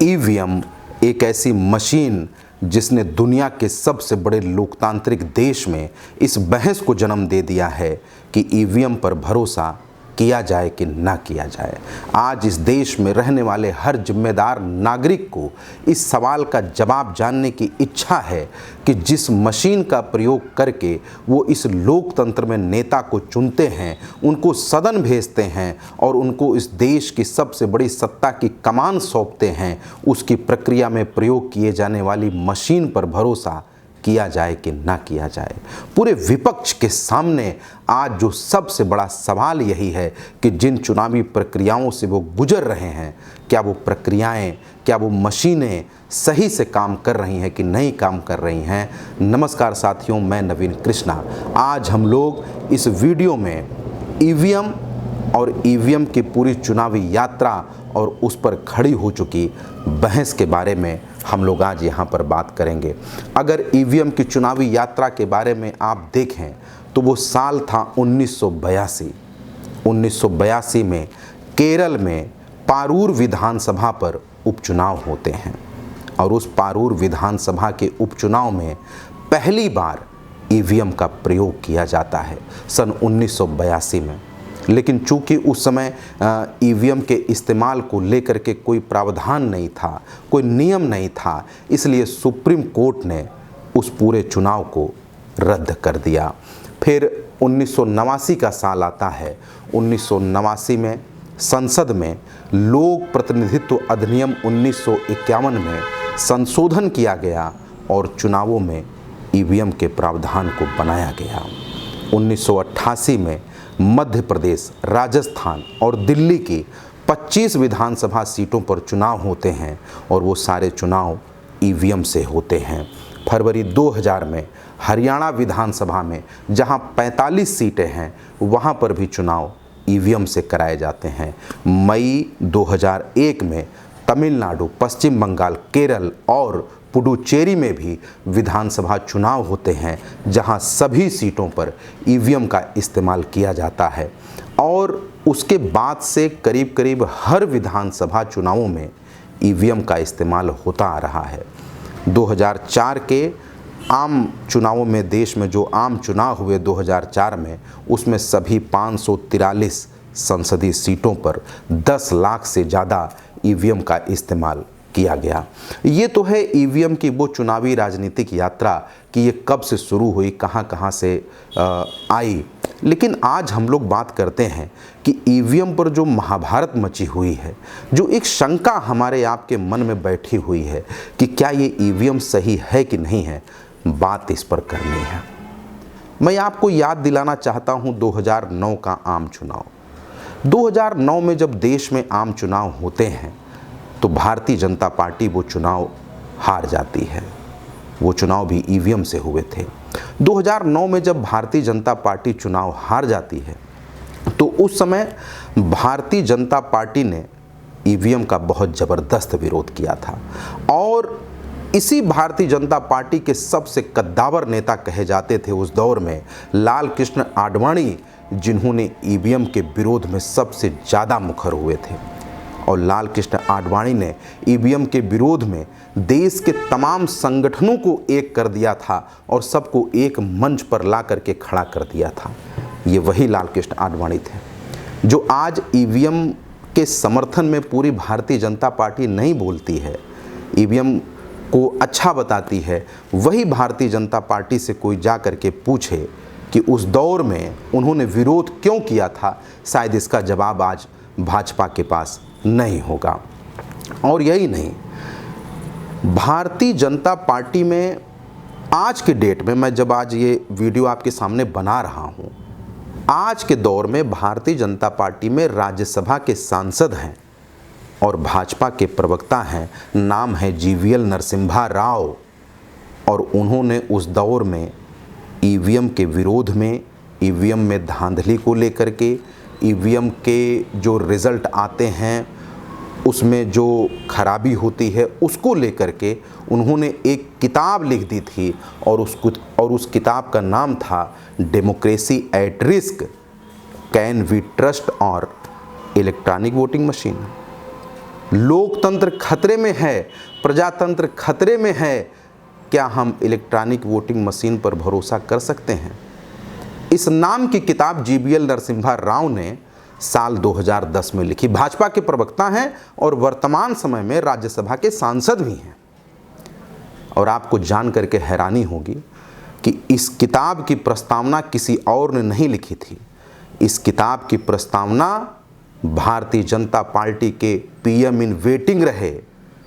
EVM एक ऐसी machine जिसने दुनिया के सबसे बड़े लोकतांत्रिक देश में इस बहस को जन्म दे दिया है कि ईवीएम पर भरोसा किया जाए कि ना किया जाए। आज इस देश में रहने वाले हर जिम्मेदार नागरिक को इस सवाल का जवाब जानने की इच्छा है कि जिस मशीन का प्रयोग करके वो इस लोकतंत्र में नेता को चुनते हैं, उनको सदन भेजते हैं और उनको इस देश की सबसे बड़ी सत्ता की कमान सौंपते हैं, उसकी प्रक्रिया में प्रयोग किए जाने वाली मशीन पर भरोसा किया जाए कि ना किया जाए। पूरे विपक्ष के सामने आज जो सबसे बड़ा सवाल यही है कि जिन चुनावी प्रक्रियाओं से वो गुजर रहे हैं, क्या वो प्रक्रियाएं, क्या वो मशीनें सही से काम कर रही हैं कि नहीं काम कर रही हैं। नमस्कार साथियों, मैं नवीन कृष्णा। आज हम लोग इस वीडियो में ईवीएम और ईवीएम की पूरी चुनावी यात्रा और उस पर खड़ी हो चुकी बहस के बारे में हम लोग आज यहाँ पर बात करेंगे। अगर ईवीएम की चुनावी यात्रा के बारे में आप देखें तो वो साल था 1982। 1982 में केरल में पारूर विधानसभा पर उपचुनाव होते हैं और उस पारूर विधानसभा के उपचुनाव में पहली बार ईवीएम का प्रयोग किया जाता है सन 1982 में। लेकिन चूंकि उस समय ईवीएम के इस्तेमाल को लेकर के कोई प्रावधान नहीं था, कोई नियम नहीं था, इसलिए सुप्रीम कोर्ट ने उस पूरे चुनाव को रद्द कर दिया। फिर 1989 का साल आता है। 1989 में संसद में लोक प्रतिनिधित्व अधिनियम 1951 में संशोधन किया गया और चुनावों में ईवीएम के प्रावधान को बनाया गया। 1988 में मध्य प्रदेश, राजस्थान और दिल्ली की 25 विधानसभा सीटों पर चुनाव होते हैं और वो सारे चुनाव ईवीएम से होते हैं। फरवरी 2000 में हरियाणा विधानसभा में जहां 45 सीटें हैं, वहां पर भी चुनाव ईवीएम से कराए जाते हैं। मई 2001 में तमिलनाडु, पश्चिम बंगाल, केरल और पुडुचेरी में भी विधानसभा चुनाव होते हैं, जहां सभी सीटों पर ईवीएम का इस्तेमाल किया जाता है और उसके बाद से करीब करीब हर विधानसभा चुनावों में ईवीएम का इस्तेमाल होता आ रहा है। 2004 के आम चुनावों में, देश में जो आम चुनाव हुए 2004 में, उसमें सभी 543 संसदीय सीटों पर 10 लाख से ज़्यादा ईवीएम का इस्तेमाल किया गया। ये तो है ईवीएम की वो चुनावी राजनीतिक यात्रा कि ये कब से शुरू हुई, कहाँ से आई। लेकिन आज हम लोग बात करते हैं कि ईवीएम पर जो महाभारत मची हुई है, जो एक शंका हमारे आपके मन में बैठी हुई है कि क्या ये ईवीएम सही है कि नहीं है, बात इस पर करनी है। मैं आपको याद दिलाना चाहता हूँ 2009 का आम चुनाव। 2009 में जब देश में आम चुनाव होते हैं तो भारतीय जनता पार्टी वो चुनाव हार जाती है। वो चुनाव भी ईवीएम से हुए थे। 2009 में जब भारतीय जनता पार्टी चुनाव हार जाती है तो उस समय भारतीय जनता पार्टी ने ईवीएम का बहुत ज़बरदस्त विरोध किया था और इसी भारतीय जनता पार्टी के सबसे कद्दावर नेता कहे जाते थे उस दौर में लाल कृष्ण आडवाणी, जिन्होंने ईवीएम के विरोध में सबसे ज़्यादा मुखर हुए थे। और लाल कृष्ण आडवाणी ने ईवीएम के विरोध में देश के तमाम संगठनों को एक कर दिया था और सबको एक मंच पर ला करके खड़ा कर दिया था। ये वही लाल कृष्ण आडवाणी थे जो आज ईवीएम के समर्थन में पूरी भारतीय जनता पार्टी नहीं बोलती है, ईवीएम को अच्छा बताती है। वही भारतीय जनता पार्टी से कोई जा करके पूछे कि उस दौर में उन्होंने विरोध क्यों किया था, शायद इसका जवाब आज भाजपा के पास नहीं होगा। और यही नहीं, भारतीय जनता पार्टी में आज के डेट में, मैं जब आज ये वीडियो आपके सामने बना रहा हूँ, आज के दौर में भारतीय जनता पार्टी में राज्यसभा के सांसद हैं और भाजपा के प्रवक्ता हैं, नाम है जीवीएल नरसिम्हा राव। और उन्होंने उस दौर में ईवीएम के विरोध में, ईवीएम में धांधली को लेकर के, ईवीएम के जो रिज़ल्ट आते हैं उसमें जो खराबी होती है उसको लेकर के उन्होंने एक किताब लिख दी थी और उस किताब का नाम था democracy at risk, can we trust और इलेक्ट्रॉनिक वोटिंग मशीन। लोकतंत्र खतरे में है, प्रजातंत्र खतरे में है। क्या हम इलेक्ट्रॉनिक वोटिंग मशीन पर भरोसा कर सकते हैं? इस नाम की किताब जीवीएल नरसिम्हा राव ने साल 2010 में लिखी। भाजपा के प्रवक्ता हैं और वर्तमान समय में राज्यसभा के सांसद भी हैं। और आपको जान करके हैरानी होगी कि इस किताब की प्रस्तावना किसी और ने नहीं लिखी थी। इस किताब की प्रस्तावना भारतीय जनता पार्टी के पीएम इन वेटिंग रहे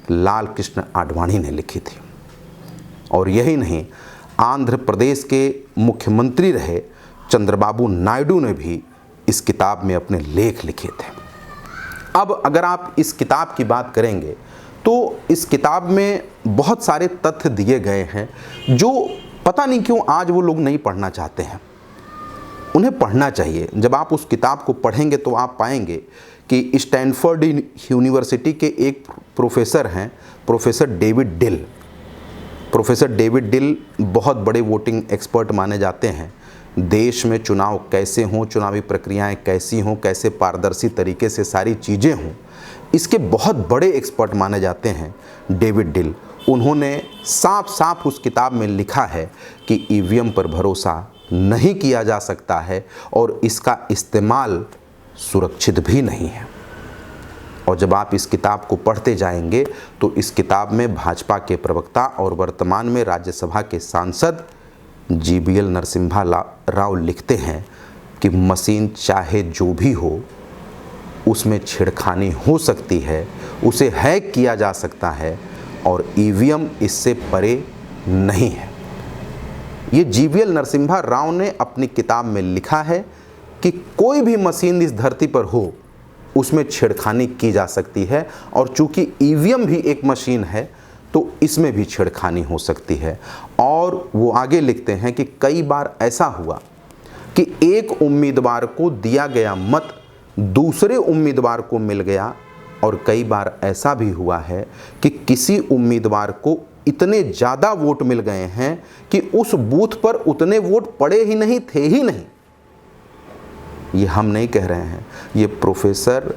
लाल कृष्ण आडवाणी ने लिखी थी। और यही नहीं, आंध्र प्रदेश के मुख्यमंत्री रहे चंद्रबाबू नायडू ने भी इस किताब में अपने लेख लिखे थे। अब अगर आप इस किताब की बात करेंगे तो इस किताब में बहुत सारे तथ्य दिए गए हैं जो पता नहीं क्यों आज वो लोग नहीं पढ़ना चाहते हैं। उन्हें पढ़ना चाहिए। जब आप उस किताब को पढ़ेंगे तो आप पाएंगे कि स्टैनफोर्ड यूनिवर्सिटी के एक प्रोफेसर हैं, professor David Dill. Professor David Dill बहुत बड़े वोटिंग एक्सपर्ट माने जाते हैं। देश में चुनाव कैसे हों, चुनावी प्रक्रियाएं कैसी हों, कैसे पारदर्शी तरीके से सारी चीज़ें हों, इसके बहुत बड़े एक्सपर्ट माने जाते हैं डेविड डिल। उन्होंने साफ साफ उस किताब में लिखा है कि ईवीएम पर भरोसा नहीं किया जा सकता है और इसका इस्तेमाल सुरक्षित भी नहीं है। और जब आप इस किताब को पढ़ते जाएंगे तो इस किताब में भाजपा के प्रवक्ता और वर्तमान में राज्यसभा के सांसद जीवीएल नरसिम्हा राव लिखते हैं कि मशीन चाहे जो भी हो उसमें छेड़खानी हो सकती है, उसे हैक किया जा सकता है और ईवीएम इससे परे नहीं है। ये जीवीएल नरसिम्हा राव ने अपनी किताब में लिखा है कि कोई भी मशीन इस धरती पर हो उसमें छेड़खानी की जा सकती है और चूंकि ईवीएम भी एक मशीन है तो इसमें भी छेड़खानी हो सकती है। और वो आगे लिखते हैं कि कई बार ऐसा हुआ कि एक उम्मीदवार को दिया गया मत दूसरे उम्मीदवार को मिल गया और कई बार ऐसा भी हुआ है कि किसी उम्मीदवार को इतने ज़्यादा वोट मिल गए हैं कि उस बूथ पर उतने वोट पड़े ही नहीं, थे ही नहीं। ये हम नहीं कह रहे हैं, ये प्रोफेसर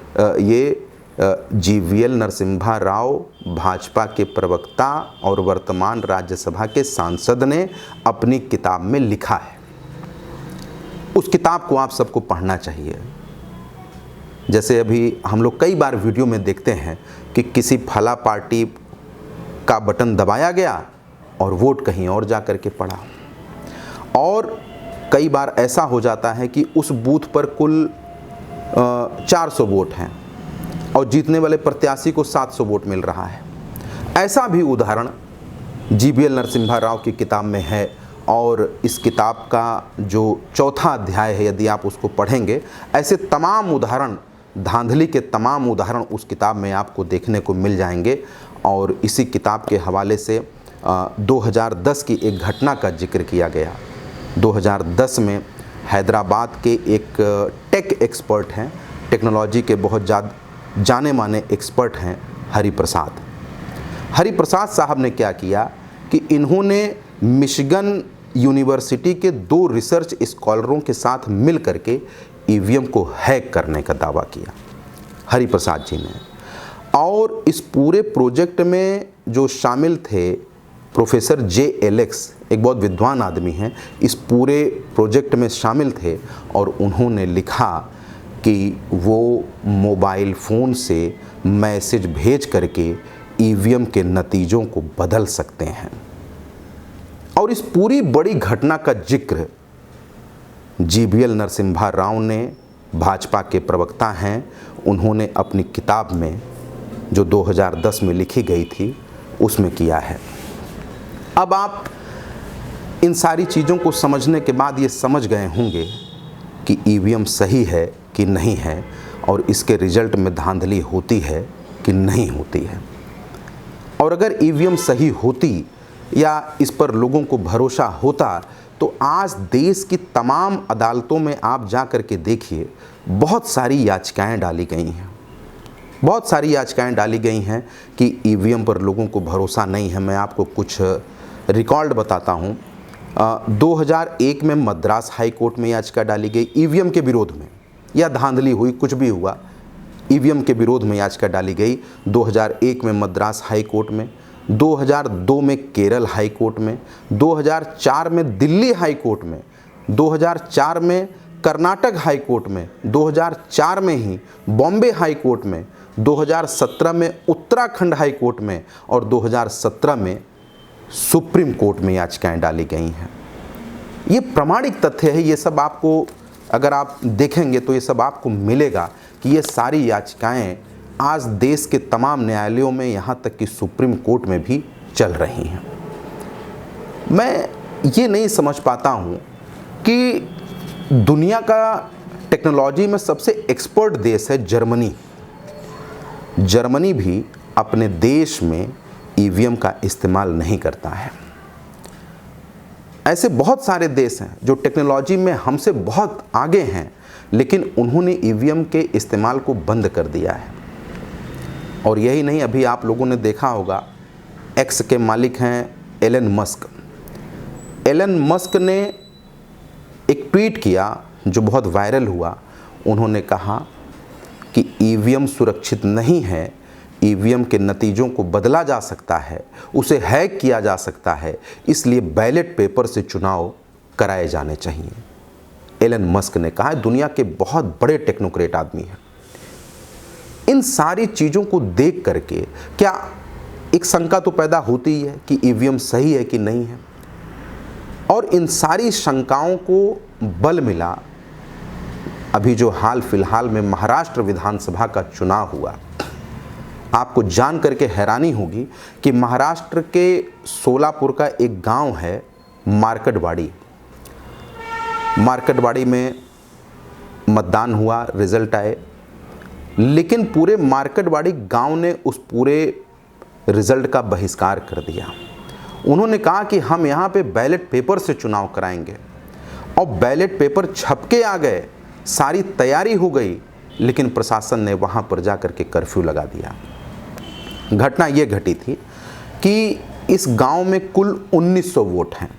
जीवीएल नरसिम्हा राव भाजपा के प्रवक्ता और वर्तमान राज्यसभा के सांसद ने अपनी किताब में लिखा है। उस किताब को आप सबको पढ़ना चाहिए। जैसे अभी हम लोग कई बार वीडियो में देखते हैं कि किसी फला पार्टी का बटन दबाया गया और वोट कहीं और जा कर के पड़ा। और कई बार ऐसा हो जाता है कि उस बूथ पर कुल 400 वोट हैं और जीतने वाले प्रत्याशी को 700 वोट मिल रहा है। ऐसा भी उदाहरण जीवीएल नरसिम्हा राव की किताब में है। और इस किताब का जो चौथा अध्याय है, यदि आप उसको पढ़ेंगे, ऐसे तमाम उदाहरण, धांधली के तमाम उदाहरण उस किताब में आपको देखने को मिल जाएंगे। और इसी किताब के हवाले से 2010 की एक घटना का जिक्र किया गया। 2010 में हैदराबाद के एक टेक एक्सपर्ट हैं, टेक्नोलॉजी के बहुत जाने माने एक्सपर्ट हैं, हरिप्रसाद साहब ने क्या किया कि इन्होंने मिशिगन यूनिवर्सिटी के 2 रिसर्च स्कॉलरों के साथ मिल करके ईवीएम को हैक करने का दावा किया, हरिप्रसाद जी ने। और इस पूरे प्रोजेक्ट में जो शामिल थे प्रोफेसर JLX, एक बहुत विद्वान आदमी हैं, इस पूरे प्रोजेक्ट में शामिल थे। और उन्होंने लिखा कि वो मोबाइल फ़ोन से मैसेज भेज करके ईवीएम के नतीजों को बदल सकते हैं। और इस पूरी बड़ी घटना का जिक्र जीवीएल नरसिम्हा राव ने, भाजपा के प्रवक्ता हैं, उन्होंने अपनी किताब में जो 2010 में लिखी गई थी उसमें किया है। अब आप इन सारी चीज़ों को समझने के बाद ये समझ गए होंगे कि ईवीएम सही है कि नहीं है और इसके रिजल्ट में धांधली होती है कि नहीं होती है। और अगर ईवीएम सही होती या इस पर लोगों को भरोसा होता तो आज देश की तमाम अदालतों में आप जा कर के देखिए, बहुत सारी याचिकाएं डाली गई हैं। बहुत सारी याचिकाएं डाली गई हैं कि ईवीएम पर लोगों को भरोसा नहीं है। मैं आपको कुछ रिकॉर्ड बताता हूं। 2001 में मद्रास हाई कोर्ट में याचिका डाली गई ईवीएम के विरोध में, या धांधली हुई, कुछ भी हुआ, ईवीएम के विरोध में याचिका डाली गई 2001 में मद्रास हाई कोर्ट में, 2002 में केरल हाई कोर्ट में, 2004 में दिल्ली हाई कोर्ट में, 2004 में कर्नाटक हाई कोर्ट में, 2004 में ही बॉम्बे हाई कोर्ट में, 2017 में उत्तराखंड हाई कोर्ट में और 2017 में सुप्रीम कोर्ट में याचिकाएं डाली गई हैं। ये प्रामाणिक तथ्य है। ये सब आपको अगर आप देखेंगे तो ये सब आपको मिलेगा कि ये सारी याचिकाएं आज देश के तमाम न्यायालयों में, यहाँ तक कि सुप्रीम कोर्ट में भी चल रही हैं। मैं ये नहीं समझ पाता हूँ कि दुनिया का टेक्नोलॉजी में सबसे एक्सपर्ट देश है जर्मनी। जर्मनी भी अपने देश में ईवीएम का इस्तेमाल नहीं करता है। ऐसे बहुत सारे देश हैं जो टेक्नोलॉजी में हमसे बहुत आगे हैं, लेकिन उन्होंने ईवीएम के इस्तेमाल को बंद कर दिया है। और यही नहीं, अभी आप लोगों ने देखा होगा एक्स के मालिक हैं एलन मस्क। एलन मस्क ने एक ट्वीट किया जो बहुत वायरल हुआ। उन्होंने कहा कि ईवीएम सुरक्षित नहीं है, ईवीएम के नतीजों को बदला जा सकता है, उसे हैक किया जा सकता है, इसलिए बैलेट पेपर से चुनाव कराए जाने चाहिए। एलन मस्क ने कहा, दुनिया के बहुत बड़े टेक्नोक्रेट आदमी हैं। इन सारी चीज़ों को देख करके क्या एक शंका तो पैदा होती ही है कि ईवीएम सही है कि नहीं है। और इन सारी शंकाओं को बल मिला अभी जो हाल फिलहाल में महाराष्ट्र विधानसभा का चुनाव हुआ। आपको जान करके हैरानी होगी कि महाराष्ट्र के सोलापुर का एक गांव है मार्केटवाड़ी। मार्केटवाड़ी में मतदान हुआ, रिजल्ट आए, लेकिन पूरे मार्केटवाड़ी गांव ने उस पूरे रिजल्ट का बहिष्कार कर दिया। उन्होंने कहा कि हम यहाँ पे बैलेट पेपर से चुनाव कराएंगे। और बैलेट पेपर छपके आ गए, सारी तैयारी हो गई, लेकिन प्रशासन ने वहाँ पर जा कर के कर्फ्यू लगा दिया। घटना ये घटी थी कि इस गांव में कुल 1900 वोट हैं।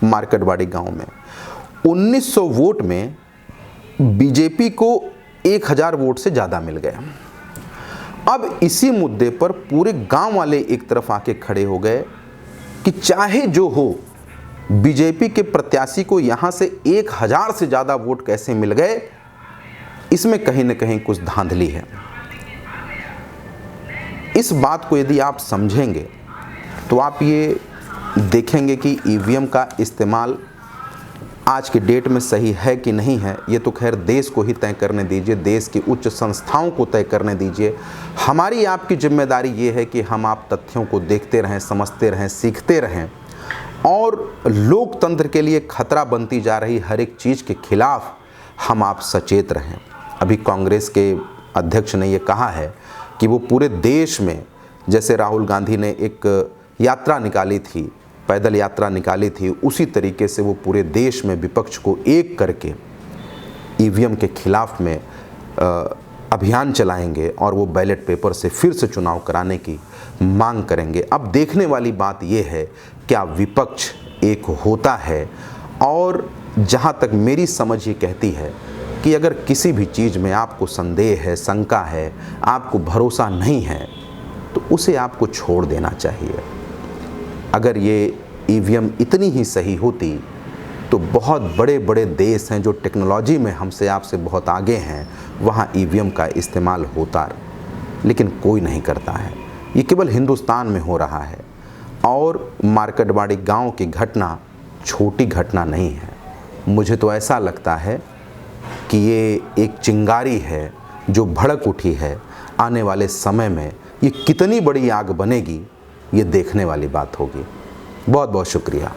मार्केटवाड़ी गांव में 1900 वोट में बीजेपी को 1000 वोट से ज़्यादा मिल गए। अब इसी मुद्दे पर पूरे गांव वाले एक तरफ आके खड़े हो गए कि चाहे जो हो, बीजेपी के प्रत्याशी को यहाँ से 1000 से ज़्यादा वोट कैसे मिल गए, इसमें कहीं न कहीं कुछ धांधली है। इस बात को यदि आप समझेंगे तो आप ये देखेंगे कि ईवीएम का इस्तेमाल आज के डेट में सही है कि नहीं है। ये तो खैर देश को ही तय करने दीजिए, देश की उच्च संस्थाओं को तय करने दीजिए। हमारी आपकी जिम्मेदारी ये है कि हम आप तथ्यों को देखते रहें, समझते रहें, सीखते रहें और लोकतंत्र के लिए खतरा बनती जा रही हर एक चीज़ के खिलाफ हम आप सचेत रहें। अभी कांग्रेस के अध्यक्ष ने ये कहा है कि वो पूरे देश में, जैसे राहुल गांधी ने एक यात्रा निकाली थी, पैदल यात्रा निकाली थी, उसी तरीके से वो पूरे देश में विपक्ष को एक करके ईवीएम के खिलाफ में अभियान चलाएंगे और वो बैलेट पेपर से फिर से चुनाव कराने की मांग करेंगे। अब देखने वाली बात ये है क्या विपक्ष एक होता है। और जहाँ तक मेरी समझ ये कहती है कि अगर किसी भी चीज़ में आपको संदेह है, शंका है, आपको भरोसा नहीं है, तो उसे आपको छोड़ देना चाहिए। अगर ये ईवीएम इतनी ही सही होती तो बहुत बड़े बड़े देश हैं जो टेक्नोलॉजी में हमसे आपसे बहुत आगे हैं, वहाँ ईवीएम का इस्तेमाल होता, लेकिन कोई नहीं करता है। ये केवल हिंदुस्तान में हो रहा है। और मार्केटवाड़ी गांव की घटना छोटी घटना नहीं है। मुझे तो ऐसा लगता है कि ये एक चिंगारी है जो भड़क उठी है। आने वाले समय में ये कितनी बड़ी आग बनेगी, ये देखने वाली बात होगी। बहुत बहुत शुक्रिया।